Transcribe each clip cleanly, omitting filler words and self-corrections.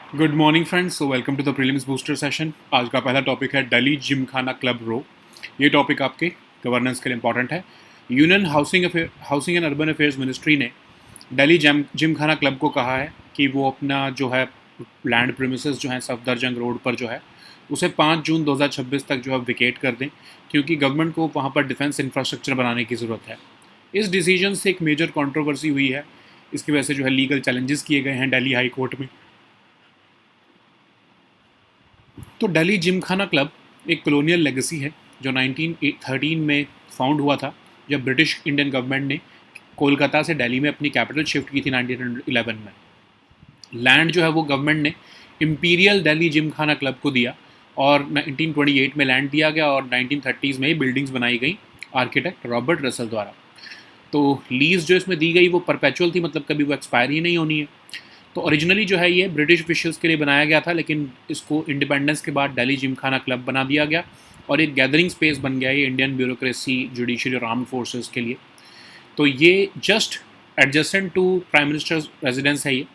Good morning friends, so welcome to the prelims booster session. आज का पहला topic है दिल्ली जिमखाना क्लब रो। ये टॉपिक आपके गवर्नेंस के लिए इंपॉर्टेंट है। Union housing and urban affairs ministry ने दिल्ली जिमखाना क्लब को कहा है कि वो अपना जो है लैंड प्रीमिसेस जो है सफदरजंग रोड पर जो है उसे 5 जून 2026 तक जो है विकेट कर दें, क्योंकि गवर्नमेंट को वहाँ पर डिफेंस इंफ्रास्ट्रक्चर बनाने की ज़रूरत है। इस डिसीजन से एक मेजर कंट्रोवर्सी हुई है। इसकी वजह से जो है लीगल चैलेंजेस किए गए हैं दिल्ली हाई कोर्ट में। तो दिल्ली जिमखाना क्लब एक कॉलोनियल लेगेसी है जो 1913 में फाउंड हुआ था, जब ब्रिटिश इंडियन गवर्नमेंट ने कोलकाता से दिल्ली में अपनी कैपिटल शिफ्ट की थी 1911 में। लैंड जो है वो गवर्नमेंट ने इंपीरियल दिल्ली जिमखाना क्लब को दिया और 1928 में लैंड दिया गया और 1930s में ही बिल्डिंग्स बनाई गई आर्किटेक्ट रॉबर्ट रसल द्वारा। तो लीज जो इसमें दी गई वो परपेचुअल थी, मतलब कभी वो एक्सपायर ही नहीं होनी है। तो ओरिजिनली जो है ये ब्रिटिश ऑफिशियल्स के लिए बनाया गया था, लेकिन इसको इंडिपेंडेंस के बाद दिल्ली जिमखाना क्लब बना दिया गया और एक गैदरिंग स्पेस बन गया ये इंडियन ब्यूरोक्रेसी, जुडिशरी और आर्म्ड फोर्सेस के लिए। तो ये just adjacent to prime minister residence है ये।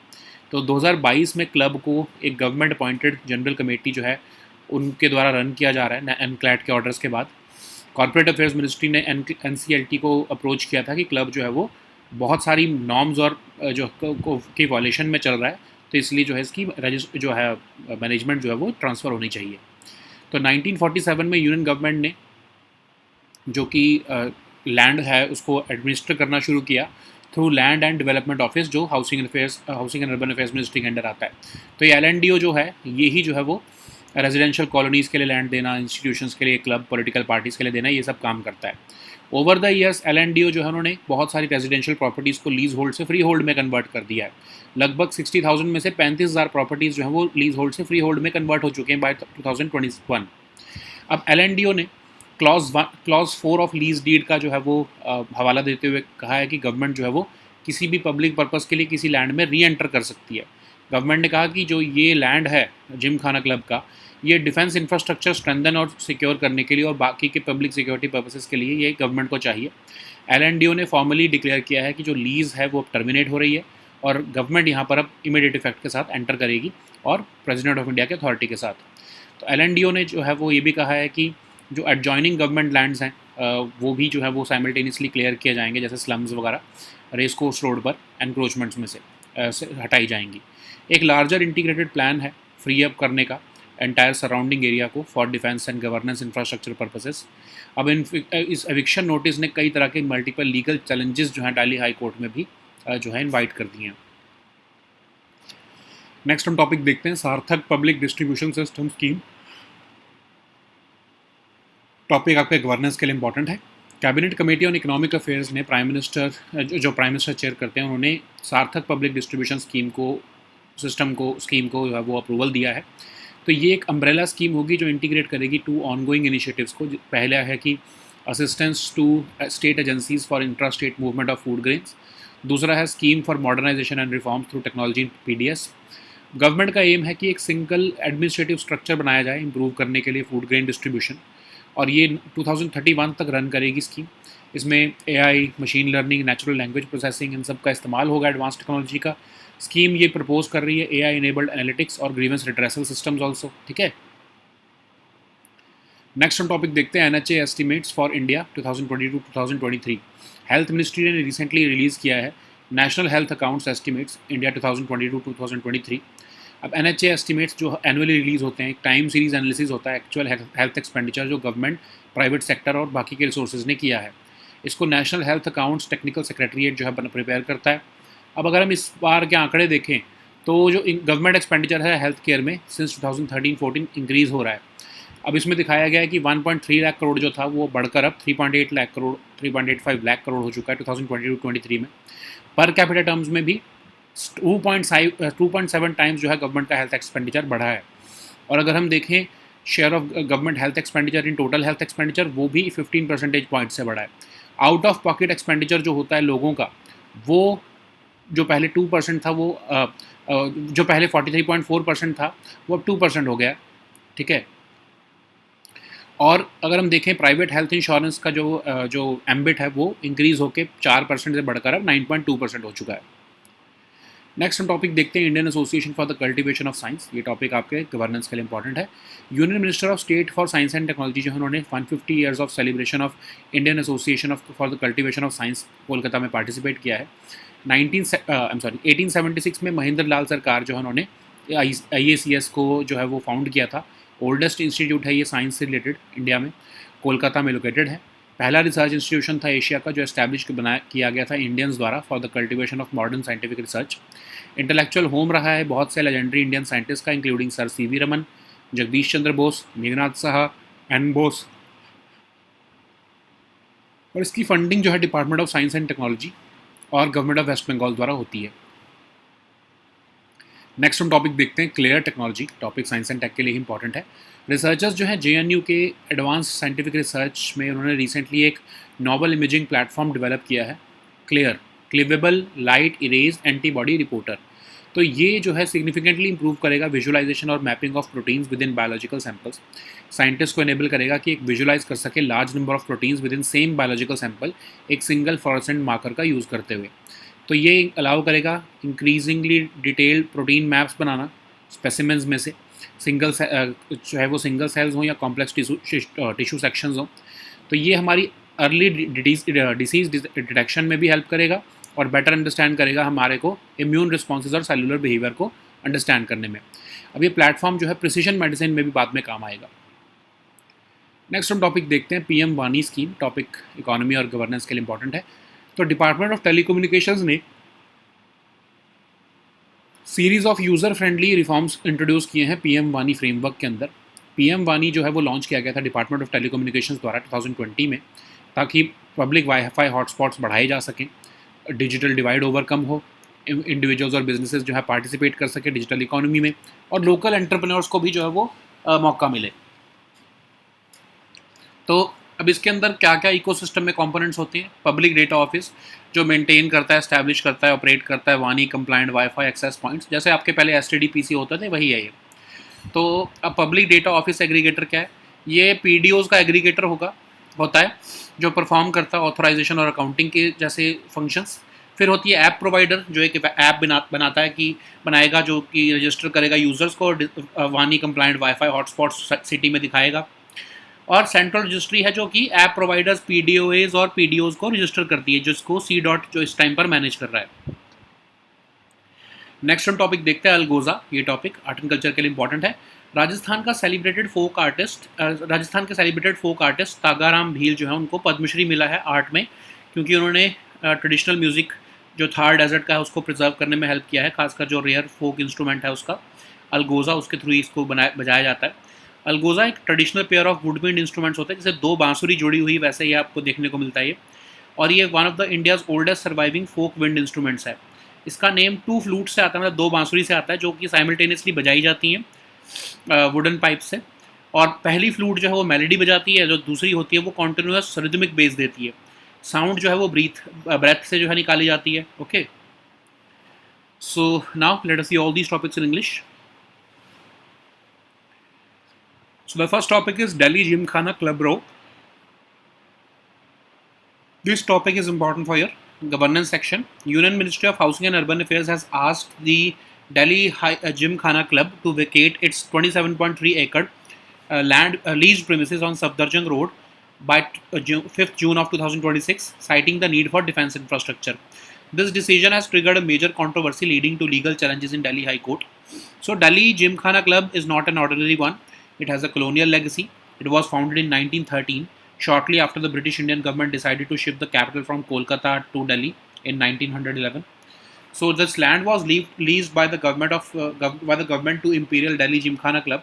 तो 2022 में क्लब को एक गवर्नमेंट अपॉइंटेड जनरल कमेटी जो है उनके द्वारा रन किया जा रहा है एनक्लैट के ऑर्डर्स के बाद। कॉर्पोरेट अफेयर्स मिनिस्ट्री ने एनसीएलटी को अप्रोच किया था कि क्लब जो है वो बहुत सारी नॉर्म्स और जो की वॉलेशन में चल रहा है, तो इसलिए जो है इसकी जो है मैनेजमेंट जो है वो ट्रांसफ़र होनी चाहिए। तो 1947 में यूनियन गवर्नमेंट ने जो कि लैंड है उसको एडमिनिस्टर करना शुरू किया through land and development office, जो housing and urban affairs ministry के अंडर आता है। तो ये LNDO जो है ये ही जो है वो रेजिडेंशियल कॉलोनीज़ के लिए लैंड देना, इंस्टीट्यूशंस के लिए, क्लब, पॉलिटिकल पार्टीज़ के लिए देना, ये सब काम करता है। ओवर द ईयर्स LNDO जो है उन्होंने बहुत सारी रेजिडेंशियल प्रॉपर्टीज़ को लीज होल्ड से फ्री होल्ड में कन्वर्ट कर दिया है। लगभग 60,000 में से 35,000 प्रॉपर्टीज़ जो है वो लीज होल्ड से फ्री होल्ड में कन्वर्ट हो चुके हैं बाय 2021। अब LNDO ने क्लॉज 4 ऑफ लीज डीड का जो है वो हवाला देते हुए कहा है कि गवर्नमेंट जो है वो किसी भी पब्लिक पर्पज़ के लिए किसी लैंड में री एंटर कर सकती है। गवर्नमेंट ने कहा कि जो ये लैंड है जिमखाना क्लब का, ये डिफेंस इंफ्रास्ट्रक्चर स्ट्रेंथन और सिक्योर करने के लिए और बाकी के पब्लिक सिक्योरिटी पर्पसेस के लिए ये गवर्नमेंट को चाहिए। LNDO ने फॉर्मली डिक्लेयर किया है कि जो लीज़ है वो अब टर्मिनेट हो रही है और गवर्नमेंट यहाँ पर अब इमीडिएट इफेक्ट के साथ एंटर करेगी और प्रेसिडेंट ऑफ इंडिया के अथॉरिटी के साथ। तो LNDO ने जो है वो ये भी कहा है कि जो एडजॉइनिंग गवर्नमेंट लैंड्स हैं वो भी जो है वो साइमल्टेनियसली क्लियर किए जाएंगे, जैसे स्लम्स वगैरह रेस कोर्स रोड पर एनक्रोचमेंट्स में से हटाई जाएंगी। एक लार्जर इंटीग्रेटेड प्लान है फ्री अप करने का एंटायर सराउंडिंग एरिया को for defence and governance infrastructure purposes. अब इस एविक्शन नोटिस ने कई तरह के मल्टीपल लीगल चैलेंजेस जो हैं दिल्ली हाई कोर्ट में भी जो है इनवाइट कर दिए हैं। नेक्स्ट हम टॉपिक देखते हैं Sarthak public distribution system scheme. Topic आपके गवर्नेंस के लिए इंपॉर्टेंट है। Cabinet committee on economic affairs ने prime minister prime minister chair करते हैं, उन्होंने सार्थक पब्लिक डिस्ट्रीब्यूशन स्कीम को जो है वो अप्रूवल दिया है। तो ये एक अम्ब्रेला स्कीम होगी जो इंटीग्रेट करेगी 2 ऑनगोइंग इनिशिएटिव्स को। पहला है कि assistance to state agencies for intra state movement of food grains. दूसरा है scheme for modernization and reforms through technology PDS। Government का एम है कि एक सिंगल एडमिनिस्ट्रेटिव स्ट्रक्चर बनाया जाए इंप्रूव करने के लिए फूड ग्रेन डिस्ट्रीब्यूशन, और ये 2031 तक रन करेगी स्कीम। इसमें AI, machine learning, natural language processing, इन सब का इस्तेमाल होगा, एडवांस टेक्नोलॉजी का। स्कीम ये प्रपोज कर रही है AI इनेबल्ड एनालिटिक्स और ग्रीवेंस रिड्रेसल सिस्टम्स ऑल्सो, ठीक है। नेक्स्ट हम टॉपिक देखते हैं NHA estimates for India 2022-2023। Health ministry ने रिसेंटली रिलीज़ किया है national health accounts estimates India 2022-2023। अब NHA एस्टिमेट्स जो एनुअली रिलीज़ होते हैं, एक टाइम सीरीज एनालिसिस होता है एक्चुअल हेल्थ एक्सपेंडिचर जो गवर्नमेंट, प्राइवेट सेक्टर और बाकी के रिसोर्सेज ने किया है। इसको national health accounts technical secretariat जो है प्रिपेयर करता है। अब अगर हम इस बार के आंकड़े देखें तो जो गवर्नमेंट एक्सपेंडिचर है हेल्थ केयर में सिंस 2013-14 इंक्रीज़ हो रहा है। अब इसमें दिखाया गया है कि 1.3 लाख करोड़ जो था वो बढ़कर अब 3.8 लाख करोड़ 3.85 लाख करोड़ हो चुका है 2022-23 में। पर कैपिटा टर्म्स में भी 2.7 टाइम्स जो है गवर्नमेंट का हेल्थ एक्सपेंडिचर बढ़ा है। और अगर हम देखें share of government health expenditure in total health expenditure, वो भी 15 परसेंटेज पॉइंट से बढ़ा है। आउट ऑफ पॉकेट एक्सपेंडिचर जो होता है लोगों का, वो जो पहले 2% था वो जो पहले 43.4% था वो अब 2% हो गया, ठीक है। और अगर हम देखें प्राइवेट हेल्थ इंश्योरेंस का जो एम्बिट है वो इंक्रीज़ होकर 4% से बढ़कर अब 9.2% हो चुका है। नेक्स्ट हम टॉपिक देखते हैं Indian association for the cultivation of science. ये टॉपिक आपके गवर्नेंस के लिए इंपॉर्टेंट है। Union minister of state for science and technology जो है, उन्होंने 150 years of celebration of Indian association of for the cultivation of science Kolkata में पार्टिसिपेट किया है। 1876 में महेंद्र लाल सरकार जो है, उन्होंने IACS को जो है वो फाउंड किया था। ओल्डेस्ट इंस्टीट्यूट है ये साइंस से रिलेटेड इंडिया में, कोलकाता में लोकेटेड है। पहला रिसर्च इंस्टीट्यूशन था एशिया का जो एस्टैब्लिश किया गया था इंडियंस द्वारा for the cultivation of modern scientific research. Intellectual home रहा है बहुत से लेजेंडरी इंडियन साइंटिस्ट का, including sir CV Raman, Jagdish Chandra Bose, Meghnath Saha, N Bose. और इसकी फंडिंग जो है department of science and technology और गवर्नमेंट ऑफ वेस्ट बंगाल द्वारा होती है। नेक्स्ट हम टॉपिक देखते हैं clear technology. Topic science and tech के लिए इंपॉर्टेंट है। रिसर्चर्स जो हैं JNU के एडवांस साइंटिफिक रिसर्च में, उन्होंने रिसेंटली एक नॉवल इमेजिंग प्लेटफॉर्म डेवलप किया है, क्लिवेबल लाइट इरेज एंटीबॉडी रिपोर्टर। तो ये जो है सिग्निफिकेंटली इंप्रूव करेगा विजुअलाइजेशन और mapping of proteins with in biological samples. Scientist को एनेबल करेगा कि एक विजुअलाइज कर सके large number of proteins with in same biological sample एक सिंगल फ्लोरेसेंट मार्कर का यूज़ करते हुए। तो ये अलाउ करेगा इंक्रीजिंगली डिटेल्ड प्रोटीन मैप्स बनाना स्पेसिमेंस में से, सिंगल चाहे वो सिंगल सेल्स हों या कॉम्प्लेक्स टिश्यू सेक्शंस हों। तो ये हमारी अर्ली डिसीज डिटेक्शन में भी हेल्प करेगा और बेटर अंडरस्टैंड करेगा हमारे को इम्यून रिस्पॉन्सेज और सेलुलर बिहेवियर को अंडरस्टैंड करने में। अब ये प्लेटफॉर्म जो है प्रिसीजन मेडिसिन में भी बाद में काम आएगा। नेक्स्ट हम टॉपिक देखते हैं PM वानी स्कीम। टॉपिक इकोनॉमी और गवर्नेंस के लिए इंपॉर्टेंट है। तो डिपार्टमेंट ऑफ टेलीकम्युनिकेशंस ने series of user friendly reforms introduce किए हैं PM वानी फ्रेमवर्क के अंदर। PM वानी जो है वो लॉन्च किया गया था डिपार्टमेंट ऑफ टेलीकम्युनिकेशंस द्वारा 2020 में, ताकि पब्लिक वाईफाई हॉटस्पॉट्स बढ़ाए जा सकें, डिजिटल डिवाइड ओवरकम हो, इंडिविजुअल्स और बिजनेसेस जो है पार्टिसिपेट कर सके डिजिटल इकोनॉमी में, और लोकल एंटरप्रेन्योर्स को भी जो है वो मौका मिले। तो अब इसके अंदर क्या क्या इकोसिस्टम में कंपोनेंट्स होते हैं। पब्लिक डेटा ऑफिस जो मेंटेन करता है, एस्टैब्लिश करता है, ऑपरेट करता है वानी कंप्लाइंट वाईफाई एक्सेस पॉइंट्स, जैसे आपके पहले STD-PC होते थे वही है ये। तो अब पब्लिक डेटा ऑफिस एग्रीगेटर क्या है, ये PDOs का एग्रीगेटर होता है जो परफॉर्म करता है ऑथराइजेशन और अकाउंटिंग के जैसे फंक्शंस। फिर होती है ऐप प्रोवाइडर जो एक ऐप बनाता है कि बनाएगा जो कि रजिस्टर करेगा यूज़र्स को, वानी कंप्लाइंट वाईफाई हॉटस्पॉट्स सिटी में दिखाएगा। और सेंट्रल रजिस्ट्री है जो कि ऐप प्रोवाइडर्स PDOs और PDOs को रजिस्टर करती है, जिसको C. जो इस टाइम पर मैनेज कर रहा है। नेक्स्ट हम टॉपिक देखते हैं अलगोजा। ये टॉपिक आर्ट एंड कल्चर के लिए इंपॉर्टेंट है। राजस्थान के सेलिब्रेटेड फोक आर्टिस्ट तागाराम भील जो है, उनको पद्मश्री मिला है आर्ट में, क्योंकि उन्होंने ट्रेडिशनल म्यूज़िक जो थार डेजर्ट का है उसको प्रिजर्व करने में हेल्प किया है, खासकर जो रेयर फोक इंस्ट्रूमेंट है उसका अलगोजा, उसके थ्रू इसको बजाया जाता है। अलगोजा एक traditional pair of woodwind instruments होते हैं, जैसे दो बांसुरी जुड़ी हुई वैसे ही आपको देखने को मिलता है ये, और ये one of the India's oldest surviving folk wind instruments है। इसका नेम 2 फ्लूट से आता है, मतलब 2 बांसुरी से आता है, जो कि साइमल्टेनियसली बजाई जाती हैं वुडन पाइप से। और पहली फ्लूट जो है वो मेलोडी बजाती है, जो दूसरी होती है वो कॉन्टिन्यूस रिदमिक बेस देती है। साउंड जो है वो ब्रेथ से जो है निकाली जाती है। Okay, so now let us see all these topics in English. So the first topic is Delhi Gymkhana Club Row. This topic is important for your governance section. Union Ministry of Housing and Urban Affairs has asked the Delhi Gymkhana Club to vacate its 27.3 acre land leased premises on Safdarjung Road by 5th June of 2026, citing the need for defense infrastructure. This decision has triggered a major controversy leading to legal challenges in Delhi High Court. So Delhi Gymkhana Club is not an ordinary one. It has a colonial legacy. It was founded in 1913, shortly after the British Indian government decided to shift the capital from Kolkata to Delhi in 1911. So this land was leased by the government to Imperial Delhi Gymkhana Club,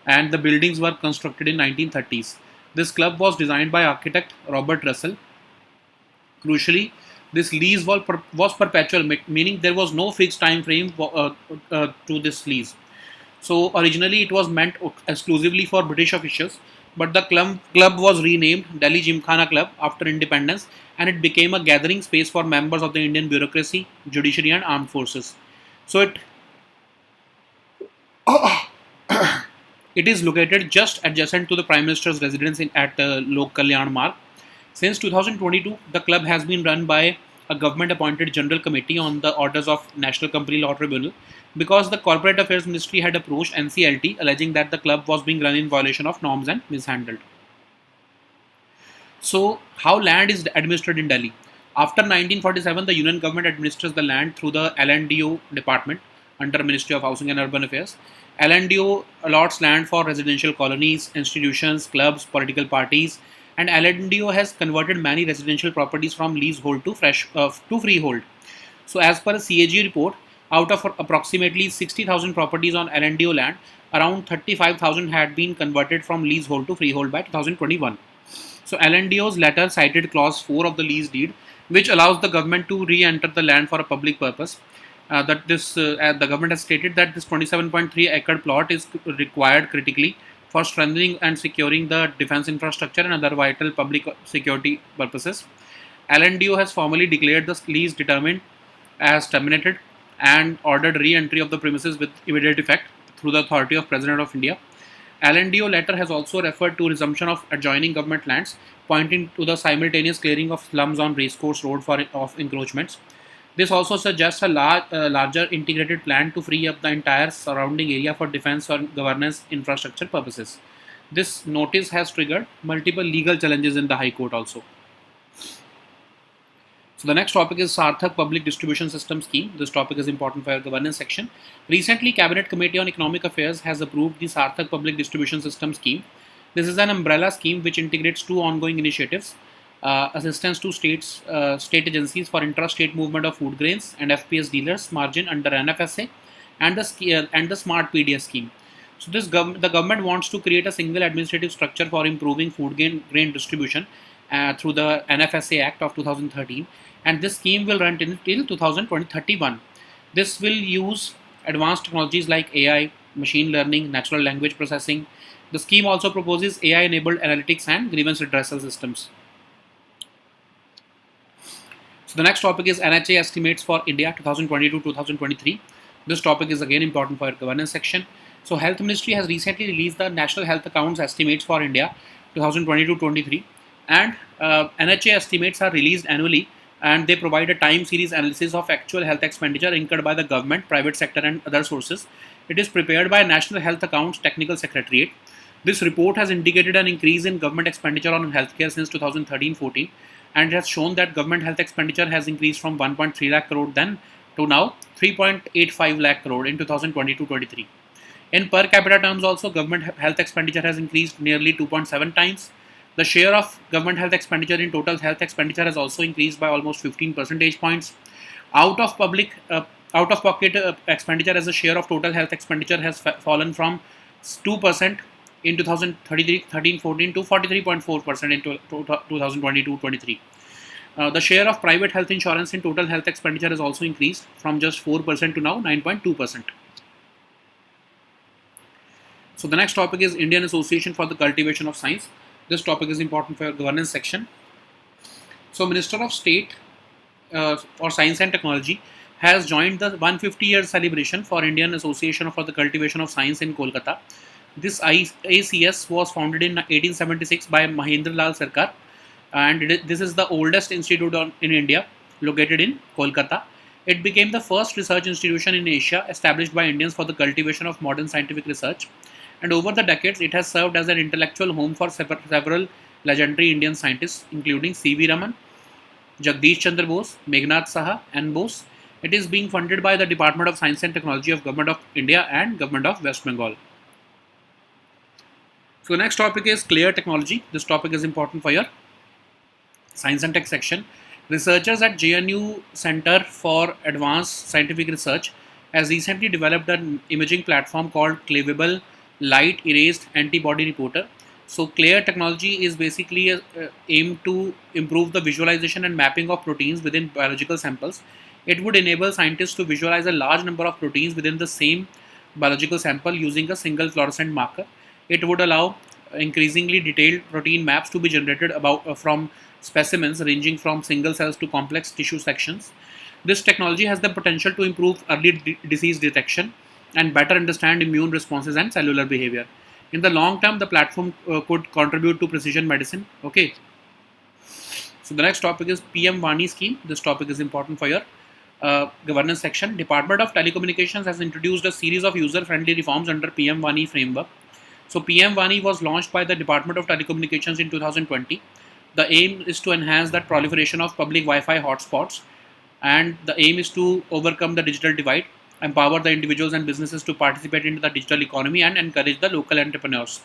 and the buildings were constructed in 1930s. This club was designed by architect Robert Russell. Crucially, this lease was perpetual, meaning there was no fixed time frame to this lease. So originally it was meant exclusively for British officials, but the club was renamed Delhi Gymkhana Club after independence, and it became a gathering space for members of the Indian bureaucracy, judiciary and armed forces. So it is located just adjacent to the Prime Minister's residence at Lok Kalyan Marg. Since 2022, the club has been run by a government-appointed general committee on the orders of National Company Law Tribunal because the Corporate Affairs Ministry had approached NCLT alleging that the club was being run in violation of norms and mishandled. So, how land is administered in Delhi? After 1947, the Union government administers the land through the LNDO department under Ministry of Housing and Urban Affairs. LNDO allots land for residential colonies, institutions, clubs, political parties, and LNDO has converted many residential properties from leasehold to freehold. So, as per a CAG report, out of approximately 60,000 properties on LNDO land, around 35,000 had been converted from leasehold to freehold by 2021. So LNDO's letter cited clause 4 of the lease deed, which allows the government to re-enter the land for a public purpose. The government has stated that this 27.3 acre plot is required critically for strengthening and securing the defense infrastructure and other vital public security purposes. LNDO has formally declared the lease determined as terminated and ordered re-entry of the premises with immediate effect through the authority of President of India. LNDO letter has also referred to resumption of adjoining government lands, pointing to the simultaneous clearing of slums on Racecourse Road of encroachments. This also suggests a larger integrated plan to free up the entire surrounding area for defense or governance infrastructure purposes. This notice has triggered multiple legal challenges in the High Court also. So the next topic is Sarthak Public Distribution System Scheme. This topic is important for your governance section. Recently, Cabinet Committee on Economic Affairs has approved the Sarthak Public Distribution System Scheme. This is an umbrella scheme which integrates two ongoing initiatives: assistance to state agencies for intra-state movement of food grains and FPS dealers margin under NFSA, and the Smart PDS scheme. So the government wants to create a single administrative structure for improving food grain distribution through the NFSA Act of 2013, and this scheme will run till 2031. This will use advanced technologies like AI, machine learning, natural language processing. The scheme also proposes AI-enabled analytics and grievance redressal systems. So the next topic is NHA estimates for India 2022-2023. This topic is again important for your governance section. So Health Ministry has recently released the National Health Accounts estimates for India 2022-23, and NHA estimates are released annually, and they provide a time series analysis of actual health expenditure incurred by the government, private sector and other sources. It is prepared by National Health Accounts Technical Secretariat. This report has indicated an increase in government expenditure on healthcare since 2013-14, and it has shown that government health expenditure has increased from 1.3 lakh crore then to now 3.85 lakh crore in 2022-23. In per capita terms also, government health expenditure has increased nearly 2.7 times. The share of government health expenditure in total health expenditure has also increased by almost 15 percentage points. Out of pocket expenditure as a share of total health expenditure has fallen from 2% in 2013-14 to 43.4% in 2022-23. The share of private health insurance in total health expenditure has also increased from just 4% to now 9.2%. So the next topic is Indian Association for the Cultivation of Science. This topic is important for your governance section. So Minister of State for Science and Technology has joined the 150-year celebration for Indian Association for the Cultivation of Science in Kolkata. This ACS was founded in 1876 by Mahendra Lal Sarkar, and this is the oldest institute in India, located in Kolkata. It became the first research institution in Asia established by Indians for the cultivation of modern scientific research, and over the decades it has served as an intellectual home for several legendary Indian scientists including C.V. Raman, Jagdish Chandra Bose, Meghnad Saha and Bose. It is being funded by the Department of Science and Technology of Government of India and Government of West Bengal. So the next topic is Clear Technology. This topic is important for your Science and Tech section. Researchers at JNU Center for Advanced Scientific Research has recently developed an imaging platform called Clavable Light Erased Antibody Reporter. So Clear technology is basically aimed to improve the visualization and mapping of proteins within biological samples. It would enable scientists to visualize a large number of proteins within the same biological sample using a single fluorescent marker. It would allow increasingly detailed protein maps to be generated from specimens ranging from single cells to complex tissue sections. This technology has the potential to improve early disease detection and better understand immune responses and cellular behavior. In the long term, the platform could contribute to precision medicine. Okay. So the next topic is PM Vani scheme. This topic is important for your governance section. Department of Telecommunications has introduced a series of user-friendly reforms under PM Vani framework. So PM Vani was launched by the Department of Telecommunications in 2020. The aim is to enhance that proliferation of public Wi-Fi hotspots, and the aim is to overcome the digital divide, empower the individuals and businesses to participate into the digital economy, and encourage the local entrepreneurs.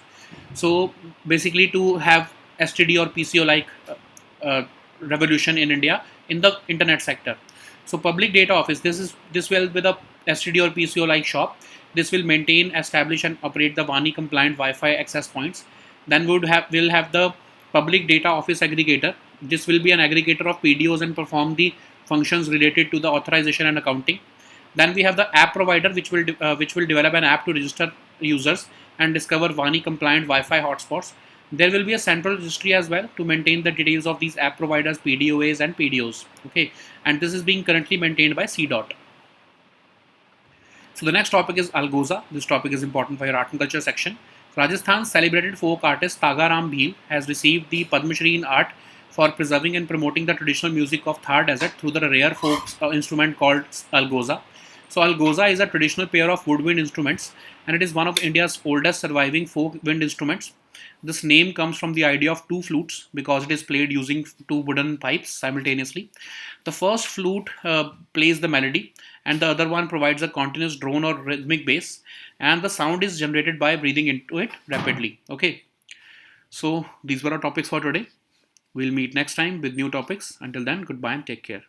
So basically, to have STD or PCO like revolution in India in the internet sector. So public data office, this will with a STD or PCO like shop. This will maintain, establish, and operate the Vani compliant Wi-Fi access points. Then we'll have the public data office aggregator. This will be an aggregator of PDOs and perform the functions related to the authorization and accounting. Then we have the app provider, which will develop an app to register users and discover Vani compliant Wi-Fi hotspots. There will be a central registry as well to maintain the details of these app providers, PDOAs and PDOs. Okay, and this is being currently maintained by CDOT. So the next topic is Algoza. This topic is important for your art and culture section. Rajasthan's celebrated folk artist Tagaram Bhil has received the Padma Shri in art for preserving and promoting the traditional music of Thar Desert through the rare folk instrument called Algoza. So Algoza is a traditional pair of woodwind instruments, and it is one of India's oldest surviving folk wind instruments. This name comes from the idea of two flutes because it is played using two wooden pipes simultaneously. The first flute plays the melody, and the other one provides a continuous drone or rhythmic bass, and the sound is generated by breathing into it rapidly. Okay, so these were our topics for today. We'll meet next time with new topics. Until then, goodbye and take care.